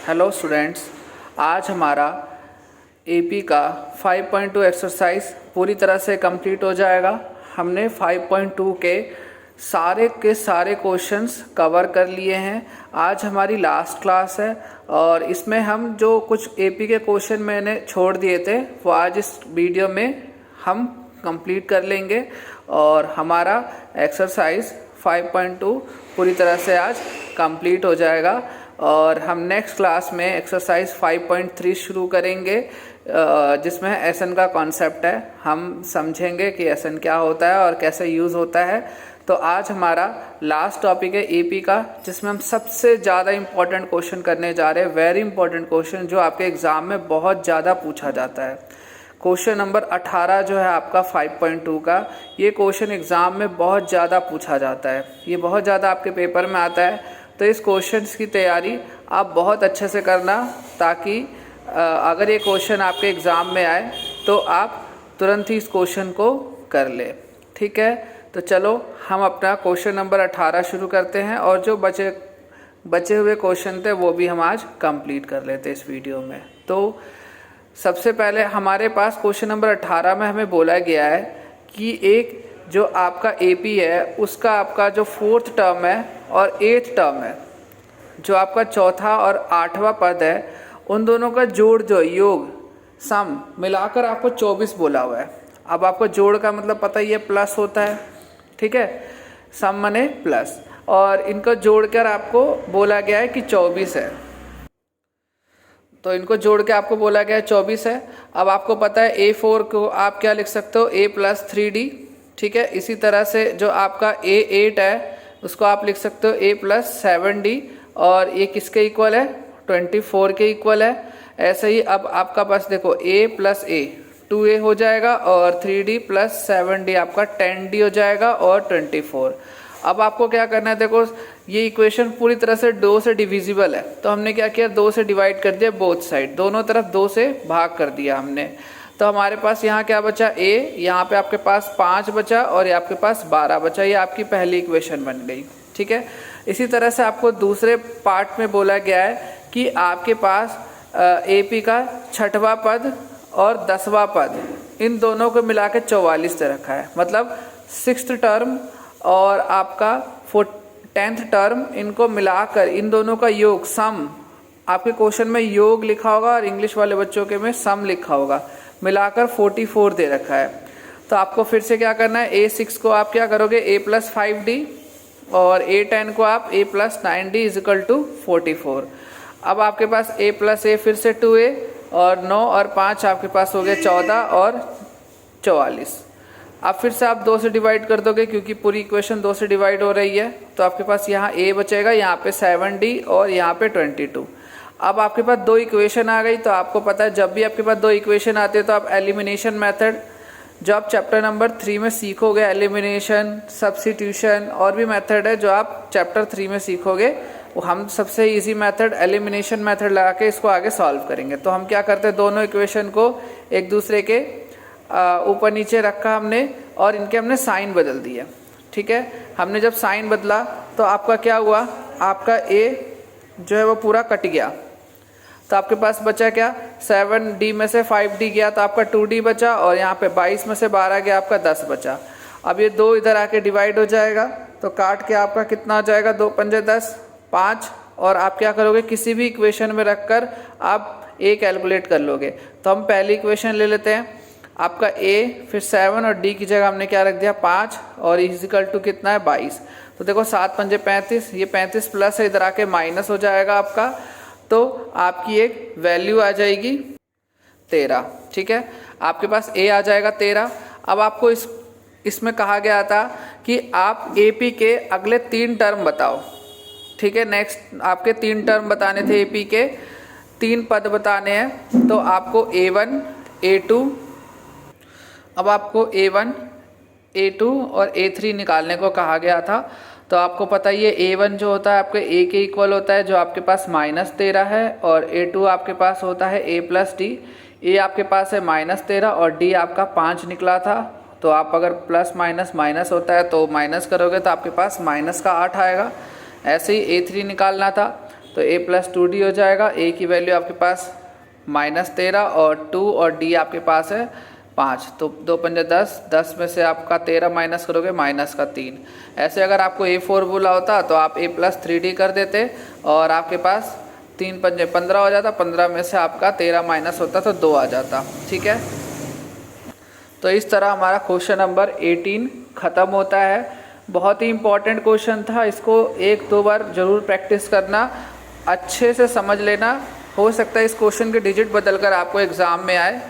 Hello students, आज हमारा AP का 5.2 एक्सरसाइज पूरी तरह से कंप्लीट हो जाएगा। हमने 5.2 के सारे क्वेश्चंस कवर कर लिए हैं। आज हमारी लास्ट क्लास है और इसमें हम जो कुछ एपी के क्वेश्चन मैंने छोड़ दिए थे वो आज इस वीडियो में हम कंप्लीट कर लेंगे और हमारा एक्सरसाइज 5.2 पूरी तरह से आज कंप्लीट हो जाएगा। और हम नेक्स्ट क्लास में एक्सरसाइज 5.3 शुरू करेंगे जिसमें एसएन का कॉन्सेप्ट है। हम समझेंगे कि एसएन क्या होता है और कैसे यूज़ होता है। तो आज हमारा लास्ट टॉपिक है एपी का, जिसमें हम सबसे ज़्यादा इम्पोर्टेंट क्वेश्चन करने जा रहे हैं। वेरी इंपॉर्टेंट क्वेश्चन जो आपके एग्ज़ाम में बहुत ज़्यादा पूछा जाता है। क्वेश्चन नंबर 18 जो है आपका 5.2 का, ये क्वेश्चन एग्ज़ाम में बहुत ज़्यादा पूछा जाता है। ये बहुत ज़्यादा आपके पेपर में आता है। तो इस क्वेश्चंस की तैयारी आप बहुत अच्छे से करना, ताकि अगर ये क्वेश्चन आपके एग्ज़ाम में आए तो आप तुरंत ही इस क्वेश्चन को कर ले। ठीक है, तो चलो हम अपना क्वेश्चन नंबर 18 शुरू करते हैं और जो बचे हुए क्वेश्चन थे वो भी हम आज कंप्लीट कर लेते हैं इस वीडियो में। तो सबसे पहले हमारे पास क्वेश्चन नंबर 18 में हमें बोला गया है कि एक जो आपका एपी है उसका आपका जो 4th टर्म है और 8th टर्म है, जो आपका चौथा और 8वां पद है, उन दोनों का जोड़ जो योग सम मिलाकर आपको 24 बोला हुआ है। अब आपको जोड़ का मतलब पता ही है, प्लस होता है। ठीक है, सम माने प्लस, और इनको जोड़कर आपको बोला गया है कि 24 है। तो इनको जोड़ के आपको बोला गया है 24 है। अब आपको पता है A4 को आप क्या लिख सकते हो, A + 3D। ठीक है, इसी तरह से जो आपका A8 है उसको आप लिख सकते हो A + 7D, और ये किसके इक्वल है, 24 के इक्वल है। ऐसे ही अब आपका पास देखो A + A 2A हो जाएगा और 3D + 7D आपका 10D हो जाएगा और 24। अब आपको क्या करना है, देखो ये इक्वेशन पूरी तरह से 2 से डिविजिबल है, तो हमने क्या किया, 2 से डिवाइड कर दिया बोथ साइड, दोनों तरफ 2 से भाग कर दिया हमने। तो हमारे पास यहाँ क्या बचा, A, यहाँ पे आपके पास 5 बचा और ये आपके पास 12 बचा। ये आपकी पहली इक्वेशन बन गई। ठीक है, इसी तरह से आपको दूसरे पार्ट में बोला गया है कि आपके पास एपी का 6वां पद और 10वां पद, इन दोनों को मिला के 44 दे रखा है। मतलब 6th टर्म और आपका 10th टर्म, इनको मिलाकर इन दोनों का योग सम, आपके क्वेश्चन में योग लिखा होगा और इंग्लिश वाले बच्चों के में सम लिखा होगा, मिलाकर 44 दे रखा है। तो आपको फिर से क्या करना है, A6 को आप क्या करोगे, A + 5D, और A10 को आप A + 9D = 44। अब आपके पास A + A फिर से 2A, और 9 और 5 आपके पास हो गए 14 और 44। अब फिर से आप 2 से डिवाइड कर दोगे, क्योंकि पूरी इक्वेशन 2 से डिवाइड हो रही है। तो आपके पास यहाँ A बचेगा, यहाँ पे 7D और यहाँ पे 22। अब आपके पास 2 इक्वेशन आ गई। तो आपको पता है जब भी आपके पास 2 इक्वेशन आते हैं तो आप एलिमिनेशन मेथड, जो आप चैप्टर नंबर 3 में सीखोगे, एलिमिनेशन, सब्स्टिट्यूशन और भी मेथड है जो आप चैप्टर 3 में सीखोगे, वो हम सबसे इजी मेथड एलिमिनेशन मेथड लगा के इसको आगे सॉल्व करेंगे। तो हम क्या करते हैं, दोनों इक्वेशन को एक दूसरे के ऊपर नीचे रखा हमने और इनके हमने साइन बदल दिए। ठीक है, हमने जब साइन बदला तो आपका क्या हुआ, आपका A जो है वो पूरा कट गया। तो आपके पास बचा क्या, 7D में से 5D गया तो आपका 2D बचा, और यहाँ पे 22 में से 12 गया, आपका 10 बचा। अब ये 2 इधर आके डिवाइड हो जाएगा, तो काट के आपका कितना हो जाएगा, 2 × 5 = 10, 5। और आप क्या करोगे, किसी भी इक्वेशन में रखकर आप A कैलकुलेट कर लोगे। तो हम पहली इक्वेशन ले लेते हैं, आपका A, फिर 7 और D की जगह हमने क्या रख दिया, 5, और = कितना है, 22। तो देखो 7 × 5 = 35, ये 35 प्लस है, इधर आके माइनस हो जाएगा आपका। तो आपकी एक वैल्यू आ जाएगी 13। ठीक है, आपके पास A आ जाएगा 13। अब आपको इसमें कहा गया था कि आप AP के अगले 3 टर्म बताओ। ठीक है, नेक्स्ट आपके 3 टर्म बताने थे, AP के 3 पद बताने हैं। तो आपको A1, A2, अब आपको A1, A2 और A3 निकालने को कहा गया था। तो आपको पता ही है A1 जो होता है आपके A के इक्वल होता है, जो आपके पास -13 है, और A2 आपके पास होता है A + D। A आपके पास है -13 और D आपका 5 निकला था। तो आप अगर प्लस माइनस माइनस होता है तो माइनस करोगे तो आपके पास -8 आएगा। ऐसे ही A3 निकालना था, तो a प्लस 2d हो जाएगा। a की वैल्यू आपके पास -13 और 2 और d आपके पास है 5, तो 2 पंजे 10, 10 में से आपका 13 माइनस करोगे -3। ऐसे अगर आपको a4 बोला होता तो आप a प्लस 3d कर देते और आपके पास 3 पंजे 15 हो जाता, 15 में से आपका 13 माइनस होता तो 2 आ जाता। ठीक है, तो इस तरह हमारा क्वेश्चन नंबर 18 ख़त्म होता है। बहुत ही इम्पॉर्टेंट क्वेश्चन था, इसको 1-2 बार ज़रूर प्रैक्टिस करना, अच्छे से समझ लेना। हो सकता है इस क्वेश्चन के डिजिट बदल कर आपको एग्ज़ाम में आए,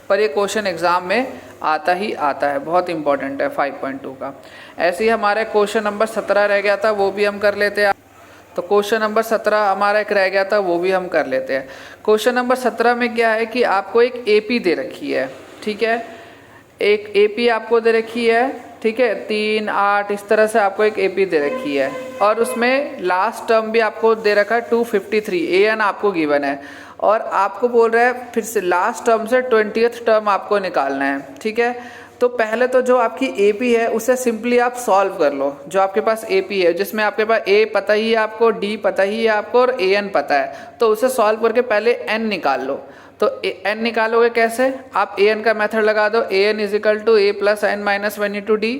पर ये क्वेश्चन एग्ज़ाम में आता ही आता है, बहुत इंपॉर्टेंट है 5.2 का। ऐसे ही हमारे क्वेश्चन नंबर 17 रह गया था, वो भी हम कर लेते हैं। तो क्वेश्चन नंबर 17 हमारा एक रह गया था, वो भी हम कर लेते हैं। क्वेश्चन नंबर 17 में क्या है कि आपको एक एपी दे रखी है। ठीक है, एक एपी आपको दे रखी है। ठीक है, 3, 8 इस तरह से आपको एक एपी दे रखी है और उसमें लास्ट टर्म भी आपको दे रखा है 253 an आपको गिवन है और आपको बोल रहा है फिर से लास्ट टर्म से 20th टर्म आपको निकालना है। ठीक है, तो पहले तो जो आपकी एपी है उसे सिंपली आप सॉल्व कर लो। जो आपके पास एपी है जिसमें आपके पास ए पता ही है आपको, डी पता ही है आपको और an पता है, तो उसे सॉल्व करके पहले n निकाल लो। तो n निकालोगे कैसे, आप an का मेथड लगा दो। an is equal to a plus n minus 1 into d.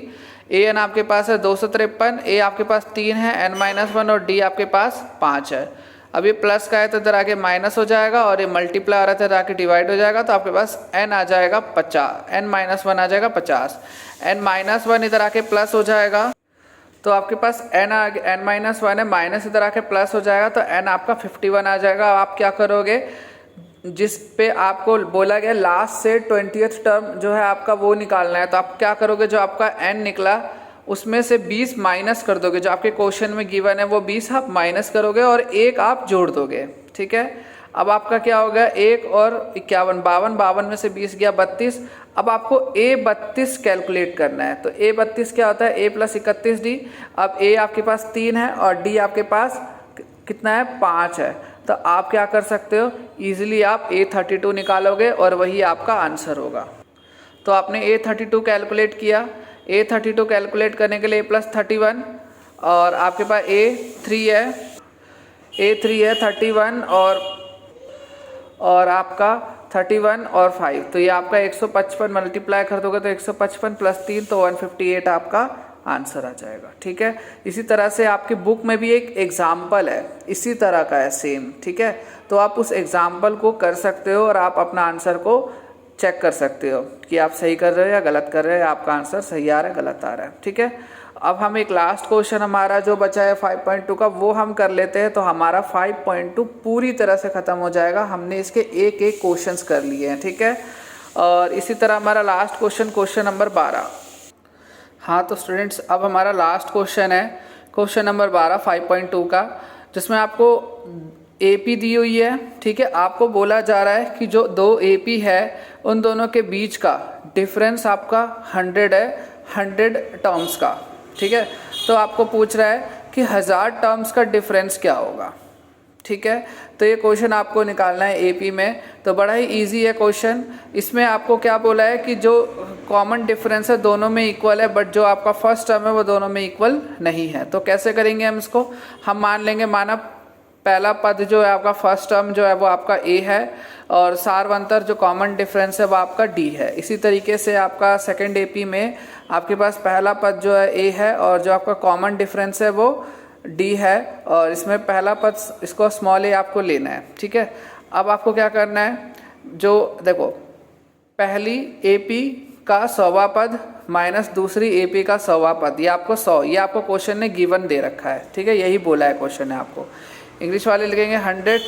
an आपके पास है 253, a आपके पास 3 है, n माइनस 1 और d आपके पास 5 है। अब ये प्लस का है तो इधर आके माइनस हो जाएगा और ये मल्टीप्लाई आ रहा था इधर आके डिवाइड हो जाएगा, तो आपके पास n आ जाएगा 50, n माइनस 1 आ जाएगा 50, n माइनस 1 इधर आके प्लस हो जाएगा, तो आपके पास n माइनस 1 है, माइनस इधर आके प्लस हो जाएगा, तो n आपका 51 आ जाएगा। अब आप क्या करोगे, जिस पे आपको बोला गया लास्ट से 20th टर्म जो है आपका वो निकालना है, तो आप क्या करोगे, जो आपका n निकला उसमें से 20 माइनस कर दोगे। जो आपके क्वेश्चन में गिवन है वो 20 आप माइनस करोगे और 1 आप जोड़ दोगे। ठीक है, अब आपका क्या होगा, 1 और 51, 52 में से 20 गया 32। अब आपको a32 कैलकुलेट करना है। तो a32 क्या होता है, a प्लस 31d। अब a आपके पास 3 है और d आपके पास कितना है, 5 है। तो आप क्या कर सकते हो, ईजिली आप a32 निकालोगे और वही आपका आंसर होगा। तो आपने a32 कैलकुलेट किया। a32 कैलकुलेट करने के लिए a प्लस 31 और आपके पास a3 है 31 और आपका 31 और 5, तो ये आपका 155 मल्टीप्लाई कर दोगे तो 155 प्लस 3 तो 158 आपका आंसर आ जाएगा। ठीक है, इसी तरह से आपकी बुक में भी एक एग्जाम्पल है, इसी तरह का है सेम। ठीक है, तो आप उस एग्जाम्पल को कर सकते हो और आप अपना आंसर को चेक कर सकते हो कि आप सही कर रहे हो या गलत कर रहे हो, आपका आंसर सही आ रहा है गलत आ रहा है। ठीक है, अब हम एक लास्ट क्वेश्चन हमारा जो बचा है 5.2 का वो हम कर लेते हैं, तो हमारा 5.2 पूरी तरह से ख़त्म हो जाएगा। हमने इसके एक एक क्वेश्चंस कर लिए हैं। ठीक है, और इसी तरह हमारा लास्ट क्वेश्चन नंबर 12। हाँ तो स्टूडेंट्स, अब हमारा लास्ट क्वेश्चन है क्वेश्चन नंबर 12 5.2 का, जिसमें आपको एपी दी हुई है। ठीक है, आपको बोला जा रहा है कि जो दो एपी है उन दोनों के बीच का डिफरेंस आपका 100 है, 100 टर्म्स का। ठीक है, तो आपको पूछ रहा है कि 1000 टर्म्स का डिफरेंस क्या होगा। ठीक है, तो ये क्वेश्चन आपको निकालना है एपी में। तो बड़ा ही इजी है क्वेश्चन। इसमें आपको क्या बोला है कि जो कॉमन डिफरेंस है दोनों में इक्वल है, बट जो आपका फर्स्ट टर्म है वो दोनों में इक्वल नहीं है। तो कैसे करेंगे हम इसको, हम मान लेंगे माना पहला पद जो है आपका फर्स्ट टर्म जो है वो आपका ए है और सार्वंतर जो कॉमन डिफरेंस है वो आपका डी है। इसी तरीके से आपका सेकंड एपी में आपके पास पहला पद जो है ए है और जो आपका कॉमन डिफरेंस है वो डी है, और इसमें पहला पद इसको स्मॉल ए आपको लेना है। ठीक है, अब आपको क्या करना है, जो देखो पहली एपी का 100वां पद माइनस दूसरी एपी का 100वां पद, ये आपको 100, ये आपको क्वेश्चन ने गिवन दे रखा है। ठीक है, यही बोला है क्वेश्चन ने आपको। इंग्लिश वाले लिखेंगे 100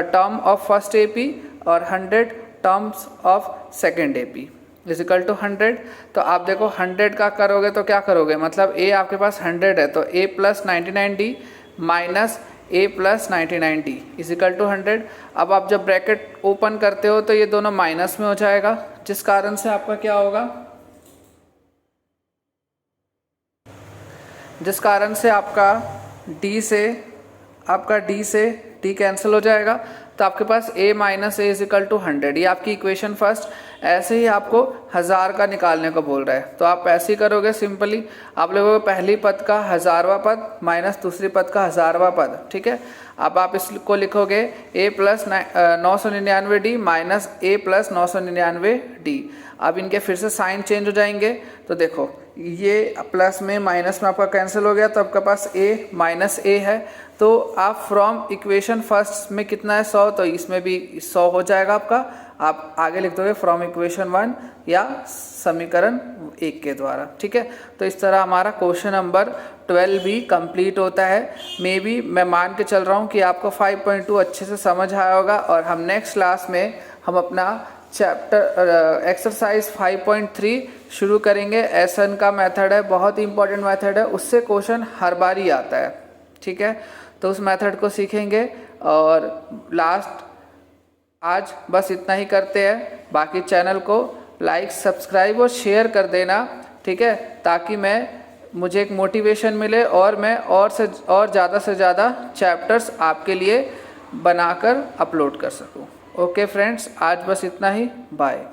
टर्म ऑफ फर्स्ट एपी और 100 terms of second AP is equal to 100। तो आप देखो 100 का करोगे तो क्या करोगे, मतलब ए आपके पास 100 है तो a plus 99d minus a plus 99d is equal to 100। अब आप जब ब्रैकेट ओपन करते हो तो ये दोनों माइनस में हो जाएगा, जिस कारण से आपका क्या होगा, जिस कारण से आपका डी से डी कैंसिल हो जाएगा। तो आपके पास a minus a is equal to 100, ये आपकी इक्वेशन फर्स्ट। ऐसे ही आपको 1000 का निकालने को बोल रहा है, तो आप ऐसे ही करोगे सिंपली। आप लोगों को पहली पद का 1000वां पद माइनस दूसरी पद का 1000वां पद, ठीक है। अब आप इसको लिखोगे a plus 999d minus a plus 999d। अब इनके फिर से साइन चेंज हो जाएंगे, तो देखो ये प्लस में माइनस में आपका कैंसिल हो गया, तो आपके पास a माइनस a है। तो आप फ्रॉम इक्वेशन फर्स्ट में कितना है 100, तो इसमें भी 100 हो जाएगा आपका। आप आगे लिख दोगे फ्रॉम इक्वेशन 1 या समीकरण 1 के द्वारा, ठीक है। तो इस तरह हमारा क्वेश्चन नंबर 12 भी कंप्लीट होता है। मे बी मैं मान के चल रहा हूँ कि आपको 5.2 अच्छे से समझ आया होगा, और हम नेक्स्ट क्लास में हम अपना चैप्टर एक्सरसाइज 5.3 शुरू करेंगे। एसन का मेथड है, बहुत ही इंपॉर्टेंट मेथड है, उससे क्वेश्चन हर बार ही आता है, ठीक है। तो उस मेथड को सीखेंगे। और लास्ट आज बस इतना ही करते हैं। बाकी चैनल को लाइक सब्सक्राइब और शेयर कर देना, ठीक है, ताकि मुझे एक मोटिवेशन मिले और मैं और ज़्यादा से ज़्यादा चैप्टर्स आपके लिए बनाकर अपलोड कर सकूं। ओके फ्रेंड्स, आज बस इतना ही, बाय।